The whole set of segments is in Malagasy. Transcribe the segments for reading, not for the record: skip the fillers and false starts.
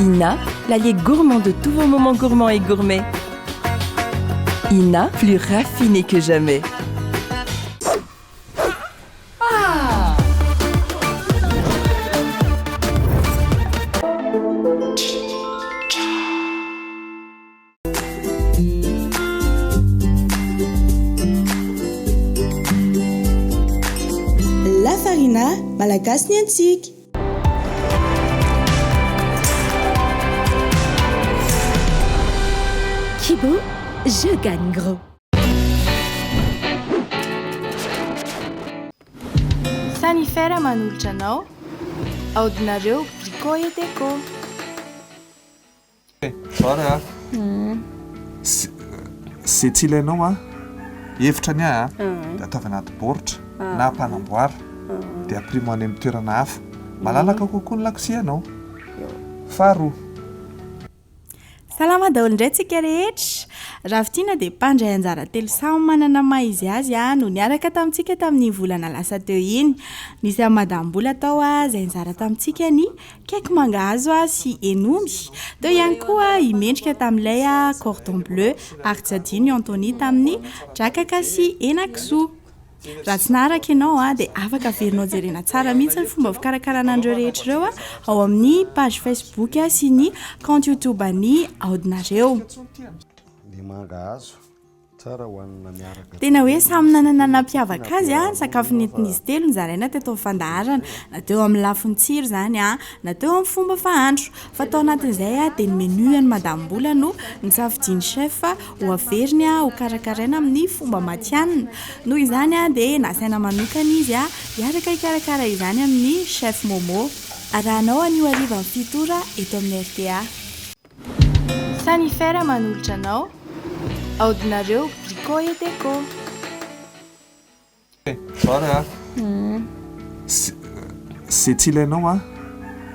Ina, l'allié gourmand de tous vos moments gourmands et gourmets. Ina, plus raffinée que jamais. La Farina, malagasy ny antsika. Kibo, je gagne gros. Sanifera manolotra anao, aodinareo Brico et Déco. Zary a zay tsy ilainao a hevitra ny a dia ataovy anaty baoritra na ampanamboara dia aprimo any amin'ny toerana hafa malalaka kokoa ny lakozy ianao. Faharoa, Salama daholo indray tsika rehetra. Ravitina dia mpandray anjara telo samy manana maha izy azy no niaraka tamintsika tamin'ny volana lasa teo iny. Nisy amin'ny madam-bola tao izay nizara tamintsika ny kaiky mangahazo sy henomby. Teo ihany koa imendrika tamin'ilay cordon bleu ary tsy adino i Anthony tamin'ny drakaka sy henan-kisoa. Raha tsy naharaka ianao dia afaka averinao jerena tsara mihitsy ny fomba fikarakarana andreo rehetra ireo ao amin'ny page Facebook sy ny compte YouTube ny aodinareo. Ny mangahazo tsara hoanina miaraka. Tena hoe samy nanana nampiavaka azy ny sakafo nentin'izy telo nizaraina teto amin'ny fandaharana, na teo amin'ny lafiny tsiro izany na teo amin'ny fomba fahandro. Fa tao anatin'izay dia ny menu an'i madam-bola no nisafidiany chef ho averiny ho karakaraina amin'ny fomba matianina. Noho izany dia nasaina manokana izy hiaraka hikarakara izany amin'ny chef Momo. Arahanao anio hariva amin'ny fitora eto amin'ny RTA. Sanifera manolotra anao, aodinareo Brico et Déco. zary a zay tsy ilainao a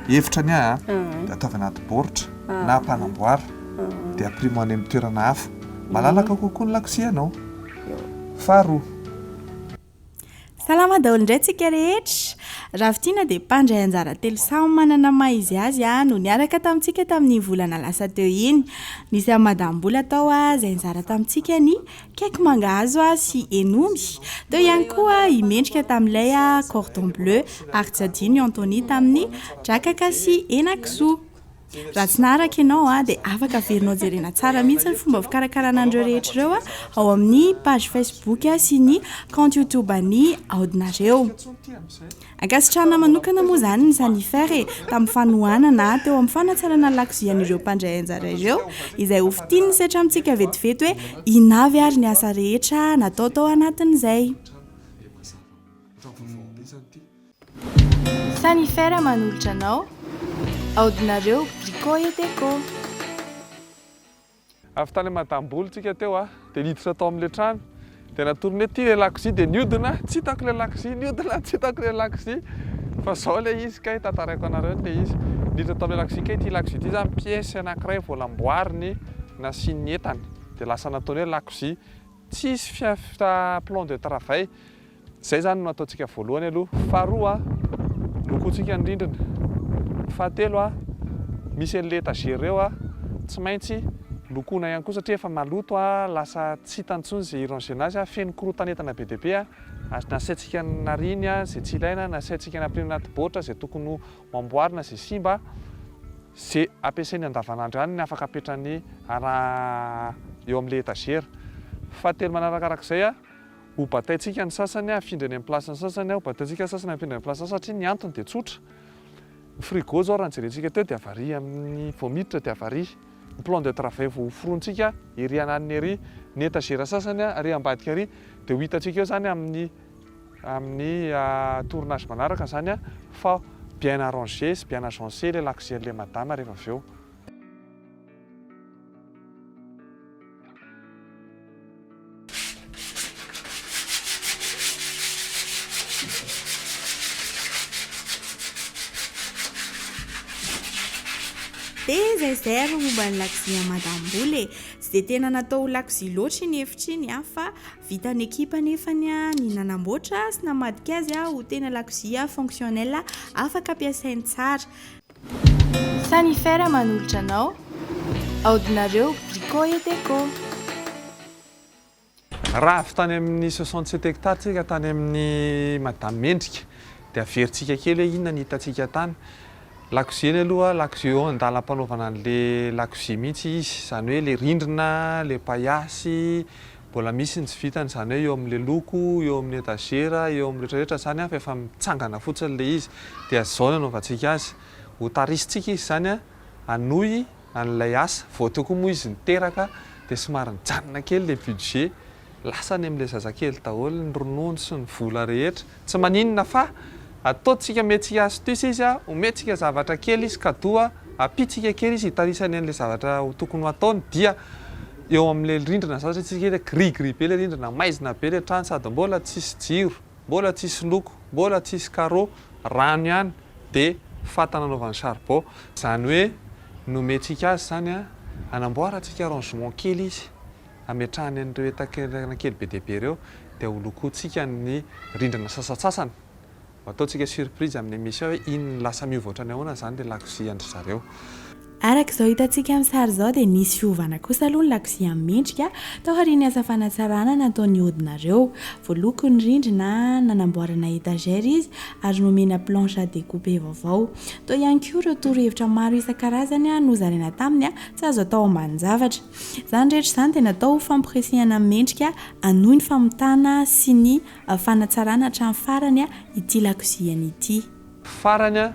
hevitra ny a dia ataovy anaty baoritra na ampanamboara dia aprimo any amin'ny toerana hafa malalaka kokoa ny lakozy ianao. Faharoa, Salama daholo indray tsika rehetra. Ravitina dia mpandray anjara telo samy manana maha izy azy no niaraka tamintsika tamin'ny volana lasa teo iny. Nisy amin'ny madam-bola tao izay nizara tamintsika ny kaiky mangahazo sy henomby. Teo ihany koa imendrika tamin'ilay cordon bleu ary tsy adino i Anthony tamin'ny drakaka sy henan-kisoa. Raha tsy naharaka ianao dia afaka averinao jerena tsara mihitsy ny fomba fikarakarana andreo rehetra ireo ao amin'ny page Facebook sy ny compte YouTube ny aodinareo. Ankasitrahana manokana moa izany ny Sanifera tamin'ny fanohanana teo amin'ny fanatsarana lakozian'ireo mpandray anjara ireo izay hofitiany setra amintsika vetivety hoe inavy ary ny asa rehetra natao tao anatin'izay. Sanifera manolotra anao, aodinareo Brico et Déco. avy tany madam-bola tsika teo dia niditra tao amin'ilay trano dia natorony hoe ty ilay lakozy dia niodina tsy hitako ilay lakozy, niodina tsy hitako ilay lakozy. Fa zao ilay izy kay tantaraiko anareo ilay izy niditra tao amin'ilay lakozy kay. Ty lakozy ty zany piesy anankiray voalamboariny nasiany entany dia lasa nataony hoe lakozy tsisy plan de travail. Zay zany no ataontsika voalohany aloha. Faharoa lokontsika ny rindrina. Fahatelo misy an'ilay étagère eo tsy maintsy lokona ihany koa satria efa maloto lasa tsy hitany intsony izay irangeana azy feno korotanetana be dia be nasaintsika nariny izay tsy ilaina, nasaintsika nampirimina anaty baoritra izay tokony ho amboarina izay simba izay ampiasainy andavanandro ihany ny afaka apetrany eo amin'ilay étagère. Fahatelo manarakarak'izay ho bataintsika ny sasany afindrany amin'ny plasiny sasany ho bataintsika ny sasany afindrany amin'ny plasiny sasany satria ny antony dia tsotra. Frigo zao raha nijerentsika teo dia avary amin'ny voamiditra dia avary. Ny plan de travail vao hoforontsika ery ananiny ery ny étagère sasany ary ambadika ery dia ho hitantsika eo zany amin'ny tournage manaraka zany fa bien arrangé sy bien agencé ilay lakozian'ilay madama rehefa avy eo. Dia izay momba ny lakozia madam-bola tsy dia tena natao ho lakozia loatra ny hevitra iny fa vitan'ny ekipa nefany ny nanamboatra sy namadika azy ho tena lakozia fonctionnel afaka ampiasainy tsara. Sanifera manolotra anao aodinareo Brico et Déco. Raha avy tany amin'ny 67 hectare tsika tany amin'ny Madame Mendrika dia averintsika kely hoe inona ny hitantsika tany. Lakozia aloha lakozia eo andalam-panaovana an'ilay lakozia mihitsy izy, izany hoe ilay rindrina, ilay paiasy mbola misy ny tsy vitany, izany hoe eo amin'ilay loko, eo amin'ny étagera, eo amin'ny rehetrarehetra zany fa efa mitsangana fotsiny ilay izy dia zao no anaovantsika azy. Ho tarisitsika izy zany hanohy an'ilay asa, vao teo koa moa izy niteraka dia somary nijanona kely ilay budget, lasany amin'ilay zazakely daholo ny ronono sy ny vola rehetra. Tsy maninona fa ataontsika mentsika astuce izy omentsika zavatra kely izy kadoa apitsika kely izy hitarisany an'ilay zavatra tokony ho ataony dia eo amin'ilay rindrina zao tsika gris be ilay rindrina, maizina be ilay trano sady mbola tsisy jiro, mbola tsisy loko, mbola tsisy carreau, rano ihany dia fatana anaovan'ny charbon. Izany hoe nomentsika azy zany anamboarantsika arrangement kely izy ametrahany an'ireo etakana kely be dia be ireo dia holokoantsika ny rindrina sasatsasany. Ataontsika surprise amin'ny émission hoe inona lasa mivoatra ny ahoana zany ilay lakozia andry zareo. Araka izao hitantsika amin'ny sary izao dia nisy fiovana kosa aloha ny lakozia mendrika tao aorian'ny asa fanatsarana nataony aodinareo. Voaloko ny rindrina, nanamboarana étagère izy ary nomena planche à découper vaovao. Tao ihany koa ireo torohevitra maro isan-karazany no zaraina taminy tsy azo atao ambanin-javatra. Izany rehetra izany dia natao fampiresihana mendrika hanohy ny famotana sy ny fanatsarana hatramin'ny farany ity lakoziany ity. Farany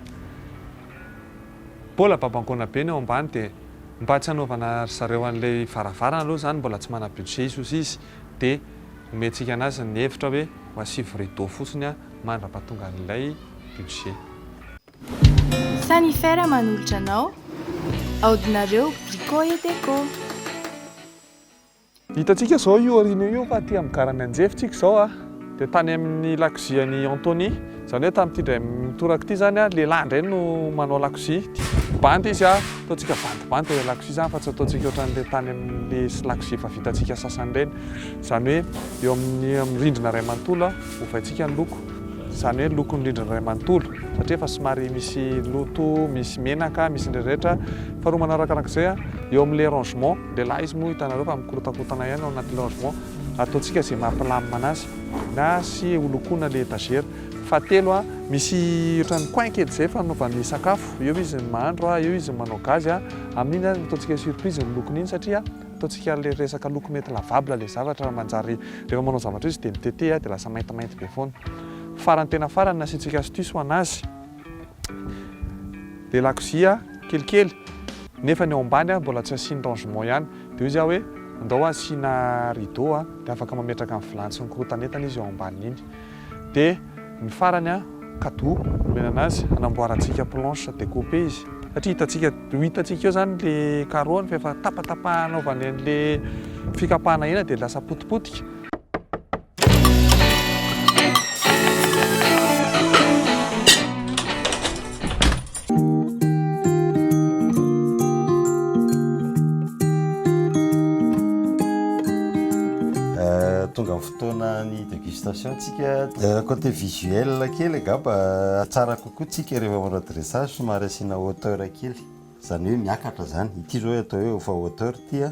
mbola babangona be ny ao ambany dia mba tsy hanaovana zareo an'ilay varavarana aloha zany mbola tsy mana budget izy dia omentsika anazy ny hevitra hoe ho asivy rideau fotsiny mandrapahatonga an'ilay budget. Sanifera manolotra anao aodinareo Brico et Déco. Hitantsika zao io aoriana io fa aty amin'ny garany anjefitsika zao dia tany amin'ny lakoziany Anthony, izany hoe tamin'ity indray mitoraka ity zany lehilahy indray no manao lakozia. Bandy izy ataontsika bandibandy ilay lakozia zany fa tsy ataontsika ohatran'ilay tany amin'ilay lakozia efa vitantsika sasany ireny. Izany hoe eo amin'ny rindrina iray manontolo ovaintsika ny loko, izany hoe lokon'ny rindrina iray manontolo satria efa somary misy loto, misy menaka, misy rehetrarehetra. Faharoa manarakarak'izay eo amin'ilay arrangement lehilahy izy moa hitanareo fa mikorotakotana ihany ao anatin'ilay arrangement, ataontsika izay mampilamina anazy na sy holokoana ilay étagère. Fahatelo misy ohatran'ny coin kely izay fanaovany sakafo, eo izy mahandro, eo izy manao gazy amin'iny ataontsika surprise ny lokon'iny satria ataontsika ilay resaka loko mety lavable ilay zavatra manjary rehefa manao zavatra izy dia mitete dia lasa maintimainty be foana. Farany tena farany nasiantsika astuce ho anazy dia lakozia kelikely nefa ny ao ambany mbola tsy asiany rangement ihany dia izy hoe andao asiana rideau dia afaka mametraka amin'ny vilany sy ny korotanetana izy ao ambany iny. Dia ny farany cadeau nomena anazy anamboarantsika planche à découper izy satria hitantsika eo zany le carreau fa efa tapatapahana anaovany an'ilay fikapahana hena dia lasa potipotika. Tonga amin'ny fotoana ny dégustation tsika côté visuel kely angamba tsara kokoa tsika rehefa manao dressage somary asiana hauteur kely, izany hoe miakatra zany. Ity zao atao hoe efa hauteur ity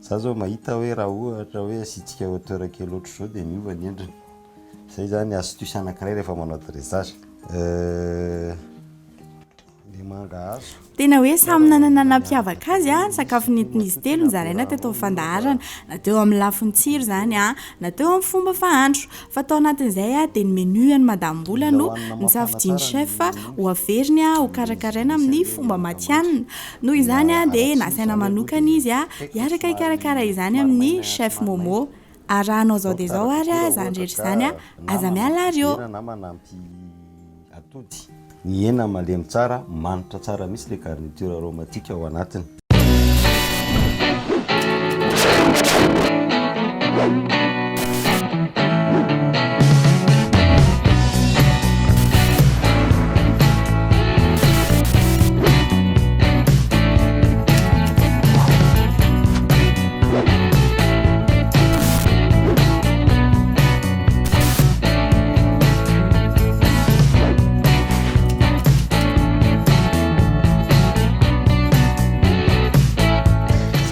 za zao mahita hoe raha ohatra hoe asiantsika hauteur kely ohatr' zao dia miova ny endriny. Zay zany astuce anankiray rehefa manao dressage. Mangahazo tena hoe samy nanana nampiavaka azy sakafo nentin'izy telo ny zaraina teto fandaharana, na teo amin'ny lafiny tsiro zany na teo amin'ny fomba fahandro. Fa tao anatin'izay dia ny menu any Madame Mbola no nisafidiany chef ho averiny ho karakaraina amin'ny fomba matianina. Noho izany dia nasaina manokana izy hiaraka hikarakara izany amin'ny chef Momo. Arahanao zao dia zao ary zany rehetra zany aza miala ary eo. Manampy atody ny hena malemy tsara, manitra tsara misy le garniture aromatique ao anatiny.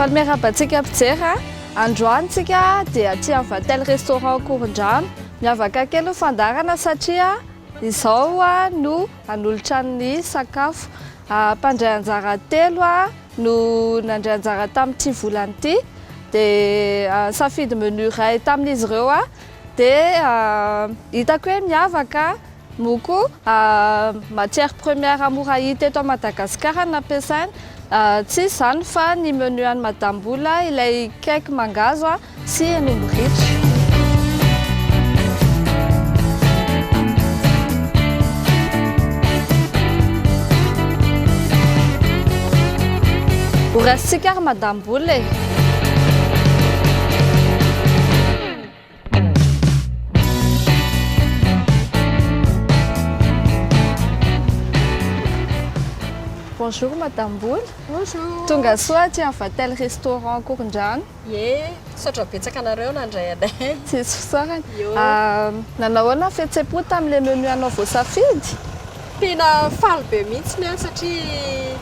Efa miarabantsika mpijery androany tsika dia aty amin'ny Vatel restaurant Korondrano miavaka kely ny fandarana satria izao no hanolotra ny sakafo. Mpandray anjara telo no nandray anjara tamin'ity volana ity dia safidy menu iray tamin'izy ireo dia hitako hoe miavaka moko matière première mora hita eto Madagasikara nampiasaina. Tsy izany fa ny menu an'i Madame Boula ilay cake mangazo sy hen'omby ritra. Ho raisitsika ary Madame Boula e. Bonjour Madame Boula. Bonjour. Tonga soa aty amin'ny Vatel restaurant Korondrano. Ie, saotra betsaka anareo nandray anay. Tsisy fisaorana. Nanahoana fihetseham-po tamin'ilay menu anao voasafidy? Tena faly be mihitsy ny satria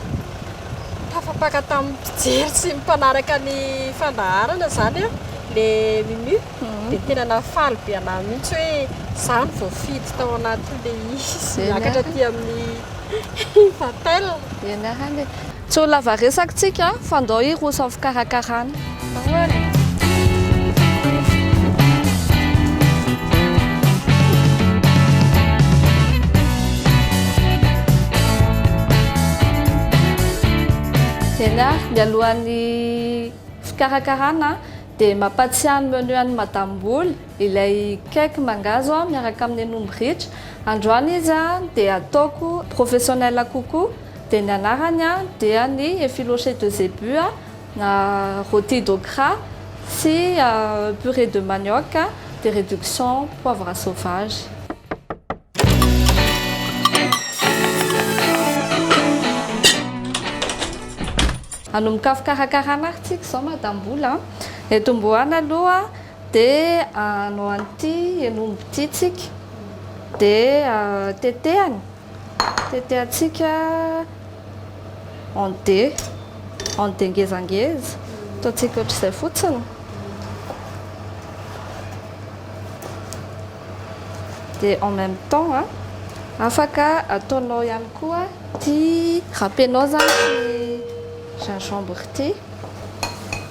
tafapaka tamin'ny mpijery sy mpanaraka ny fandaharana zany le menu. Dia tena nafaly be anahy mihitsy hoe izany voafidy tao anatin'ilay izy. Miakatra aty amin'ny Vatel. Eny arany. Tsy ho lava resaka tsika fa andao hiroso amin'ny fikarakarana. Tena mialohan'ny fikarakarana dia mampatsiahy ny menu an'i Madame Boula ilay cake mangazo miaraka amin'ny hen'omby ritra. Androany izy dia ataoko professionnel kokoa dia ny anarany dia ny effiloché de zébu, rôti de gras sy purée de manioc de réduction poivre sauvage. Hanomboka fikarakarana aritsika izao Madame Boula. Eto omboana aloha dia anao an'ity hen'omby ity tsika dia tetehantsika en dés ngezangeza ataontsika ohatr'izay fotsiny. Dia en même temps afaka ataonao ihany koa ty rapenao zany gingembre ity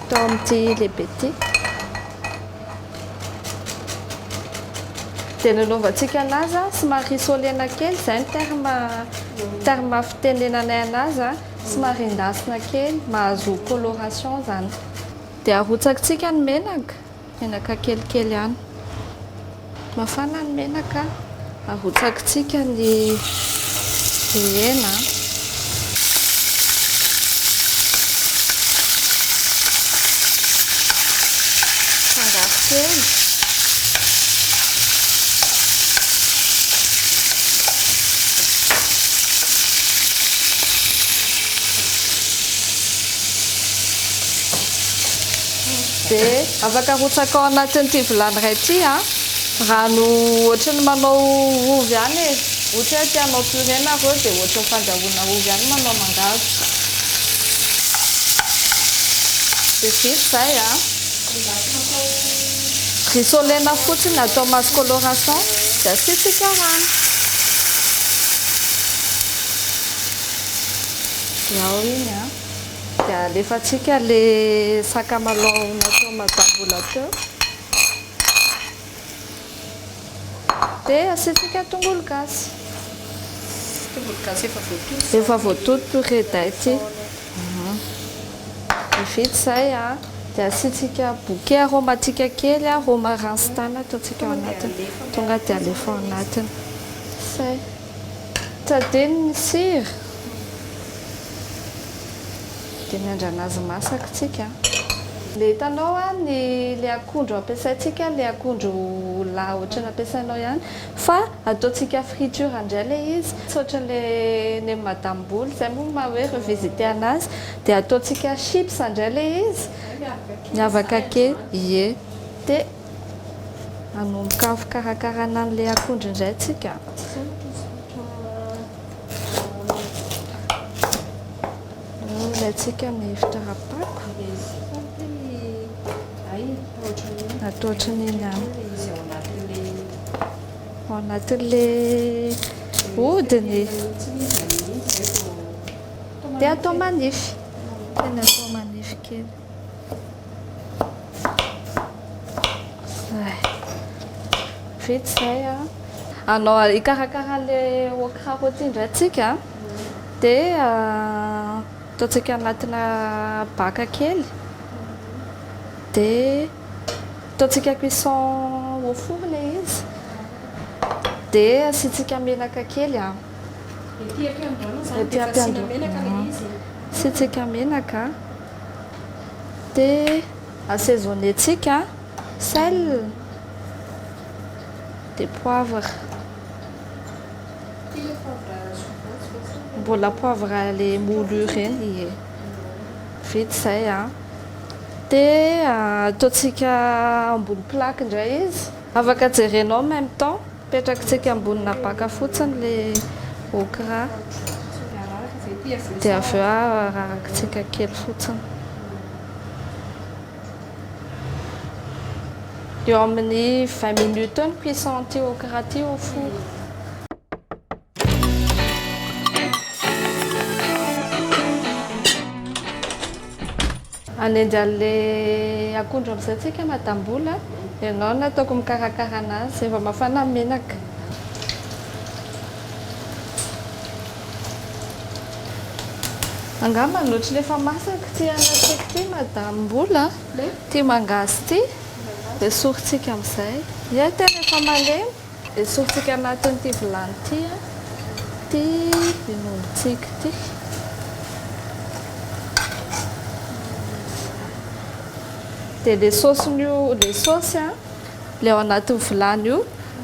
atao amin'ity lehibe ity. Dia nanaovantsika anazy somary solena kely izay ny terme fitenenanay anazy somary endasina kely mahazo coloration zany. Dia arotsakitsika ny menaka kelikely ihany. Mafana ny menaka, arotsakitsika ny hena. Fangaro kely. Dia afaka arotsaka ao anatin'ity vilany iray ity rano ohatrany manao ovy ihany e. Ohatra hoe tianao purée nareo dia ohatrany fandrahoana ovy ihany manao mangazo. Dia vita izay risolena fotsiny atao mahazo coloration dia asitsika rano. Dia ao iny dia alefatsika le sakamalaho natao Madame Boula teo. Dia asitsika tongolo gasy. Tongolo gasy efa voatoto. Efa voatoto purée day ity. Vita izay dia asitsika bouquet aromatika kely romarin sy tany ataontsika ao anatiny. Tonga dia alefa ao anatiny. Izay. Tadiny ny sira. Dia miandrana azy masaka tsika. Le hitanao le akondro ampiasaintsika, le akondro laha ohatrany ampiasainao ihany fa ataontsika friture indray ilay izy. Tsy ohatran'ilay ny Madame Boula izay moa maha hoe revisité anazy dia ataontsika chips indray ilay izy. Miavaka kely. Ie. Dia hanomboka fikarakarana an'ilay akondro indray tsika. Ilaintsika ny fitarapako. Atao ohatran'iny ihany. Ao anatin'ilay hodiny. Dia atao manify. Tena atao manify kely. Vita izay a. Anao ikarakara le karaoty indray tsika dia ataontsika anatina baka kely dia ataontsika cuisson au four le izy dia asiantsika menaka kely a. Asiantsika menaka dia assaisonnentsika sel dia poivre. Mbola poivre le moulu ireny. Vita izay a. Dia ataontsika ambony plaque indray izy. Afaka jerenao en même temps. Petrakitsika ambonina baka fotsiny le okra. Dia avy eo ararakitsika kely fotsiny. Eo amin'ny 20 minutes ny cuisson ty okra ty au four. Anendy an'ilay akondro amin'izay tsika madam-bola. Ianao no ataoko mikarakara anazy efa mafana ny menaka. Angamba loatra lefa masaka ty anatsika ty madam-bola. Ty mangazy ty. Esoritsika amin'izay. Ia tena efa malemy. Esoritsika anatin'ity vilany ty a. Ty inombontsika ty. Dia le saosy a, le ao anatin'ny vilany io,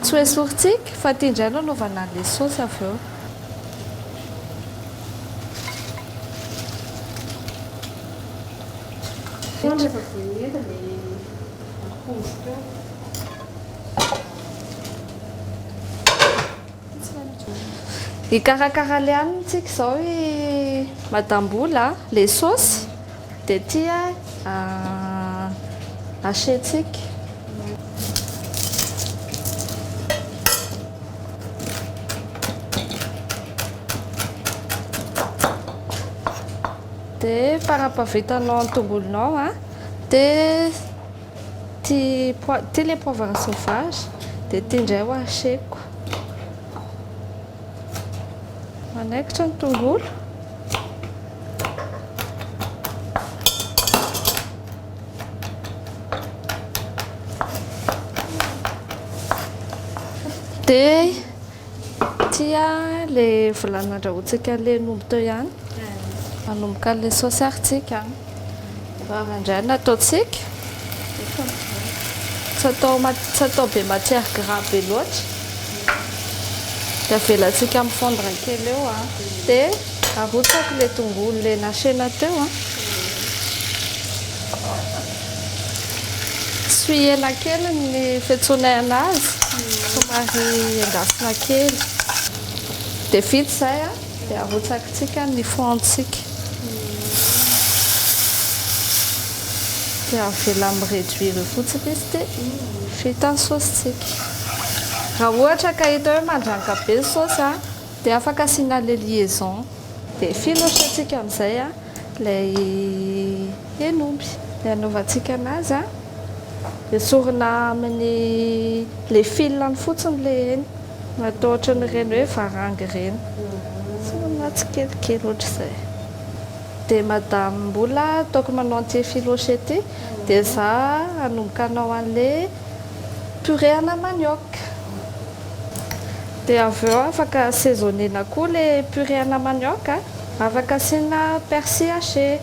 tsy ho esoritsika fa ty indray no anaovana le saosy avy eo. Ikarakara le hanina tsika izao i madam-bola le saosy dia ty asiantsika. Dia farapahavitanao ny tongolonao a dia ty le poivre sauvage dia ty indray ho asiko. Manaikitra ny tongolo. Dia tia le vilany andrahoantsika le nombo teo ihany. Manomboka le saosy aritsika. Indray ny ataontsika. Tsy atao be matière gras be loatra. Dia avelantsika mifondra kely eo a. Dia arotsaka le tongolo le nasiana teo a. Tsy ela kely ny fiantsoana azy. Somary endasina kely. Dia vita izay a. Dia arotsakitsika ny fontsika. Dia avela mireduire fotsiny izy dia vita ny saositsika. Raha ohatra ka hita hoe mandranaka be ny saosy a, dia afaka asiana le liaison. Dia filosantsika amin'izay a ilay henomby. Dia anaovantsika anazy a. Esorina amin'ny le filany fotsiny le hena. Atao ohatran'ireny hoe varangy ireny. Esorina tsikelikely ohatr'izay. Dia madam-bola ataoko manao an'ity filoché ty dia za anomboka anao an'ilay purée ana manioc. Dia avy eo afaka assaisonnena koa le purée ana manioc a. Afaka asiana persil haché.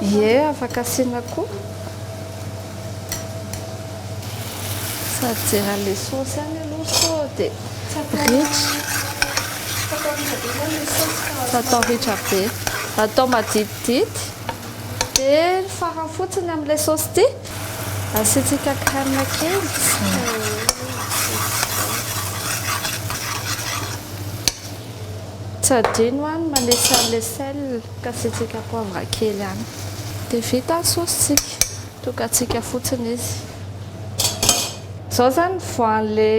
Ie, afaka asiana koa. Sady jera le saosy any aloha sao dia ritra. Tsy atao ritra be. Atao maditidity. Dia ny farany fotsiny amin'ilay saosy ty asiantsika crème kely. tsy adino any manesy an'le sel ka asitsika poivre kely any dia vita saositsika tokatsika fotsiny izy zao zany voan'le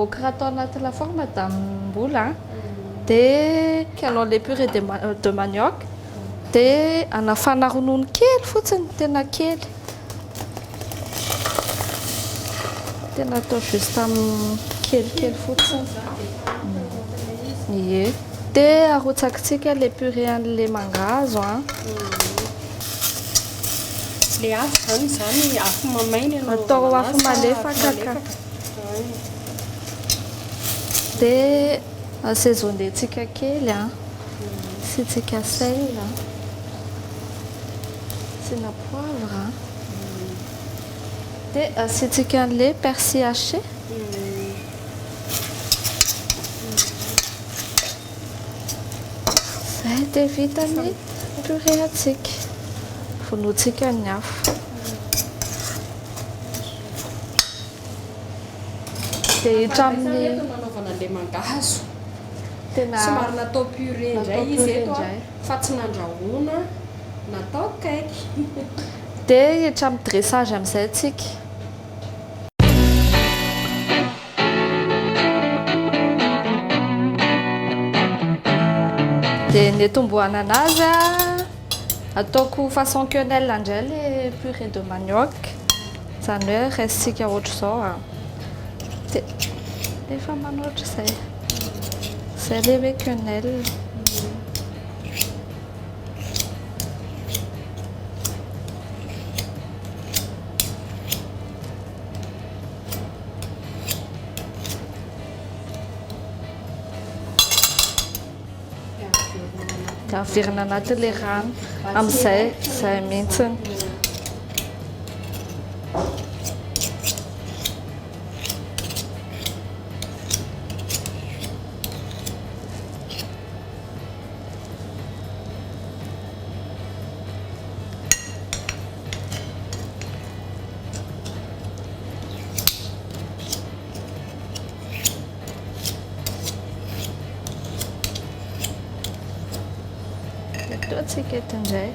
okra atao anaty lafaoro madame Mbola dia alao le purée de manioc dia anafana ronono kely fotsiny tena kely tena atao juste amin'ny kelikely fotsiny ie dia arotsakitsika le purée an'le mangahazo le afo zany afo mamaina atao afo malefaka ka dia assaisonnetsika kely asitsika sel asina poivre dia asitsika an'le persil haché zay dia vita ny purée atsika vonotsika ny afo dia hitra amin'ny nanaovana le mangahazo tena somary natao purée indray natao izy purée eto indray. fa tsy nandrahoana natao kaiky dia hitra amin'ny dressage amin'izay atsika dia ny tombohana anazy ataoko façon quenelle indray le purée de manioc zany hoe resitsika ohatr'izao dia efa manoatra izay zay le hoe quenelle dia avirina anatin'le rano amin'izay zay mihitsiny atsika eto indray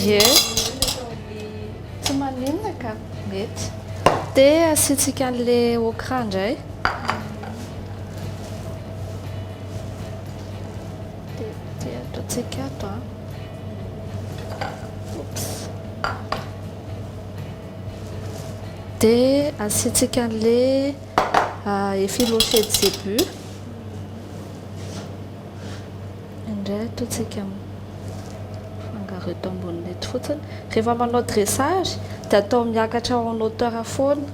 ie tsy maninona ka mety dia asitsika an'le okra indray dia ataotsika ato dia asitsika an'le effiloché de zebu indray ataotsika fangaro eto amboniny eto fotsiny rehefa manao dressage dia atao miakatra en hauteur foana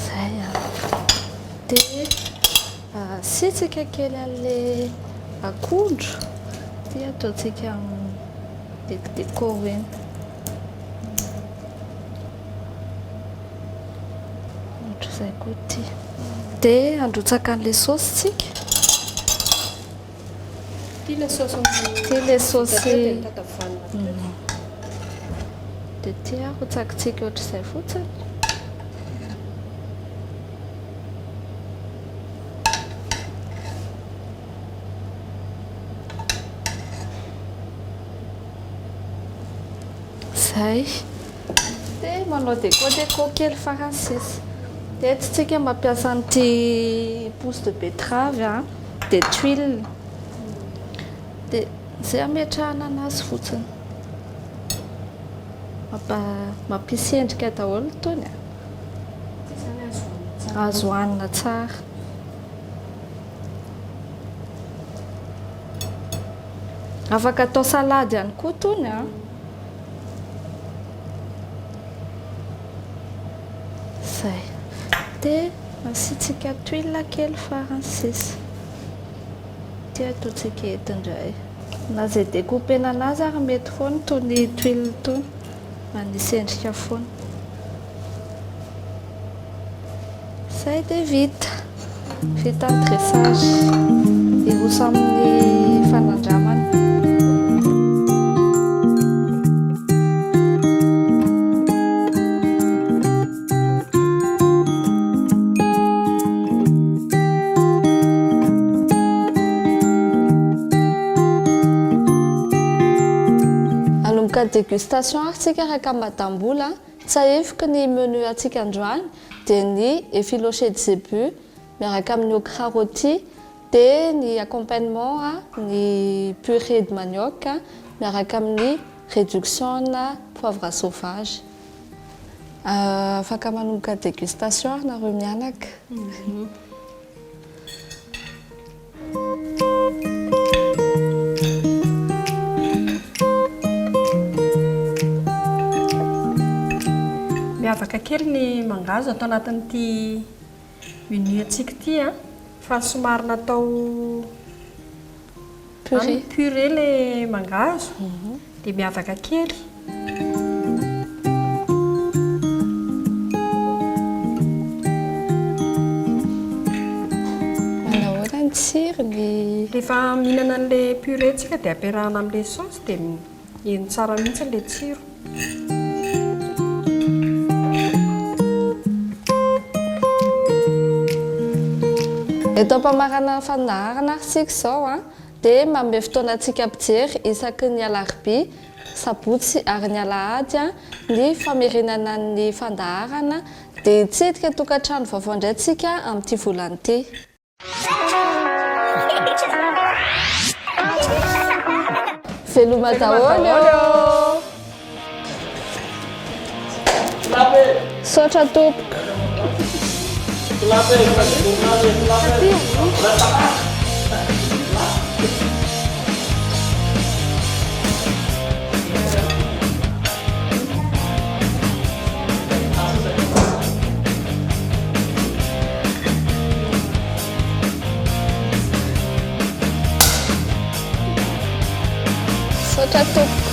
zay dia asitsika kely an'le akondro dia ataotsika décor eny ohatr'izay koa ty dia androtsaka an'le saosy tsika ty le saosy ty le saosy tatavanina dia ty arotsakitsika ohatr'izay fotsiny zay dia manao déco kely farany sisa dia tsika mampiasa an'ity pousse de betterave dia tuile dia zay ametrahana anazy fotsiny mampisy endrika daholo tony azo hanina tsara afaka atao salady ihany koa tony zay dia asitsika tuile kely farany sisa dia ataotsika eto indray na zay découpena anazy ary mety foana tony tuile tony manisy endrika foana izay dia vita ny dressage iroso amin'ny fanandramana. Anomboka dégustation atsika araka madam-bola tsy ahefiky ny menu atsika androany dia ny effiloché de zébus miaraka amin'ny okra rôti dia ny accompagnement ny purée de manioc miaraka amin'ny réduction na poivre sauvage. Afaka manomboka dégustation nareo mianaka. Miavaka kely ny mangahazo atao anatin'ity menu atsika ity fa somary natao purée le mangahazo dia miavaka kely. Manahoana ny tsirony? Rehefa mihinana an'ilay purée tsika dia ampiarahana amin'ilay saosy dia eny tsara mihitsy ilay tsiro. Eto ampamarana fandaharana aritsika izao dia manome fotoanantsika ampijery isaky ny alarobia, sabotsy ary ny alahady ny famerenana ny fandaharana dia hitsidika tokantrano vaovao indray tsika amin'ity volana ity. Veloma daholo. Saotra tompoko. Saotra tompoko.